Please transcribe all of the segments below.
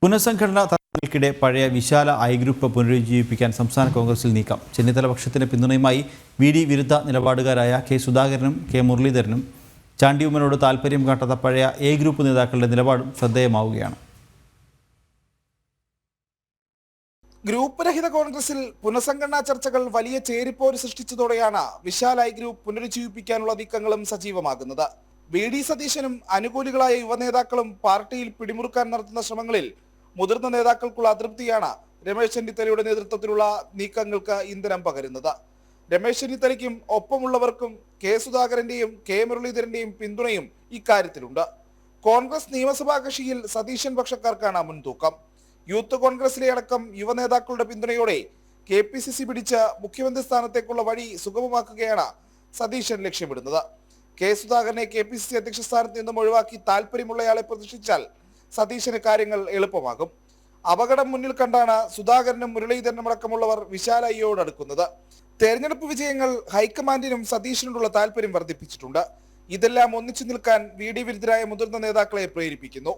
പുനഃസംഘടനാ തർക്കങ്ങൾക്കിടെ പഴയ വിശാല I group പുനരുജ്ജീവിപ്പിക്കാൻ സംസ്ഥാന കോൺഗ്രസിൽ നീക്കം. ചെന്നിത്തല പക്ഷത്തിന് പിന്തുണയുമായി വി.ഡി. വിരുദ്ധ നിലപാടുകാരായ കെ. സുധാകരനും കെ. മുരളീധരനും ചാണ്ടി ഉമ്മനോട് താൽപ്പര്യം കാട്ടാത്ത പഴയ എ ഗ്രൂപ്പ് നേതാക്കളുടെ നിലപാടും ശ്രദ്ധേയമാവുകയാണ്. ഗ്രൂപ്പ് രഹിത കോൺഗ്രസിൽ പുനഃസംഘടനാ ചർച്ചകൾ വലിയ ചേരിപ്പോര് സൃഷ്ടിച്ചതോടെയാണ് വിശാൽ ഐ ഗ്രൂപ്പ് പുനരുജ്ജീവിപ്പിക്കാനുള്ള നീക്കങ്ങളും സജീവമാകുന്നത്. വി.ഡി. സതീശനും അനുകൂലികളായ യുവനേതാക്കളും പാർട്ടിയിൽ പിടിമുറുക്കാൻ നടത്തുന്ന ശ്രമങ്ങളിൽ മുതിർന്ന നേതാക്കൾക്കുള്ള അതൃപ്തിയാണ് രമേശ് ചെന്നിത്തലയുടെ നേതൃത്വത്തിലുള്ള നീക്കങ്ങൾക്ക് ഇന്ധനം പകരുന്നത്. രമേശ് ചെന്നിത്തലയ്ക്കും ഒപ്പമുള്ളവർക്കും കെ. സുധാകരന്റെയും കെ. മുരളീധരന്റെയും പിന്തുണയും ഇക്കാര്യത്തിലുണ്ട്. കോൺഗ്രസ് നിയമസഭാ കക്ഷിയിൽ സതീശൻ പക്ഷക്കാർക്കാണ് മുൻതൂക്കം. യൂത്ത് കോൺഗ്രസിലെ അടക്കം യുവനേതാക്കളുടെ പിന്തുണയോടെ KPCC പിടിച്ച് മുഖ്യമന്ത്രി സ്ഥാനത്തേക്കുള്ള വഴി സുഗമമാക്കുകയാണ് സതീശൻ ലക്ഷ്യമിടുന്നത്. കെ. സുധാകരനെ KPCC അധ്യക്ഷ സ്ഥാനത്ത് നിന്നും ഒഴിവാക്കി താല്പര്യമുള്ളയാളെ പ്രതിഷ്ഠിച്ചാൽ സതീശന് കാര്യങ്ങൾ എളുപ്പമാകും. അപകടം മുന്നിൽ കണ്ടാണ് സുധാകരനും മുരളീധരനും അടക്കമുള്ളവർ വിശാൽ ഐയോട് അടുക്കുന്നത്. തെരഞ്ഞെടുപ്പ് വിജയങ്ങൾ ഹൈക്കമാൻഡിനും സതീശനോടുള്ള താല്പര്യം വർദ്ധിപ്പിച്ചിട്ടുണ്ട്. ഇതെല്ലാം ഒന്നിച്ചു നിൽക്കാൻ വി.ഡി. വിരുദ്ധരായ മുതിർന്ന നേതാക്കളെ പ്രേരിപ്പിക്കുന്നു.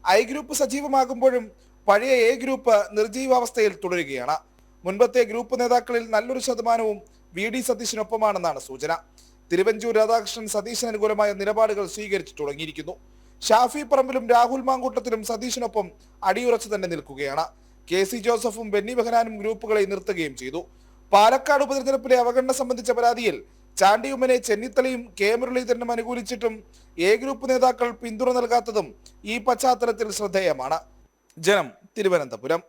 ഐ ഗ്രൂപ്പ് സജീവമാകുമ്പോഴും പഴയ എ ഗ്രൂപ്പ് നിർജീവാവസ്ഥയിൽ തുടരുകയാണ്. മുൻപത്തെ ഗ്രൂപ്പ് നേതാക്കളിൽ നല്ലൊരു ശതമാനവും വി.ഡി. സതീശനൊപ്പമാണെന്നാണ് സൂചന. തിരുവഞ്ചൂർ രാധാകൃഷ്ണൻ സതീശന് അനുകൂലമായ നിലപാടുകൾ സ്വീകരിച്ചു തുടങ്ങിയിരിക്കുന്നു. ഷാഫി പറമ്പിലും രാഹുൽ മാങ്കൂട്ടത്തിലും സതീശനൊപ്പം അടിയുറച്ചു തന്നെ നിൽക്കുകയാണ്. KC ജോസഫും ബെന്നി ബെഹനാനും ഗ്രൂപ്പുകളെ നിർത്തുകയും ചെയ്തു. പാലക്കാട് ഉപതെരഞ്ഞെടുപ്പിലെ അവഗണന സംബന്ധിച്ച പരാതിയിൽ ചാണ്ടി ഉമ്മനെ ചെന്നിത്തലയും കെ. മുരളീധരനും അനുകൂലിച്ചിട്ടും എ ഗ്രൂപ്പ് നേതാക്കൾ പിന്തുണ നൽകാത്തതും ഈ പശ്ചാത്തലത്തിൽ ശ്രദ്ധേയമാണ്. ജനം, തിരുവനന്തപുരം.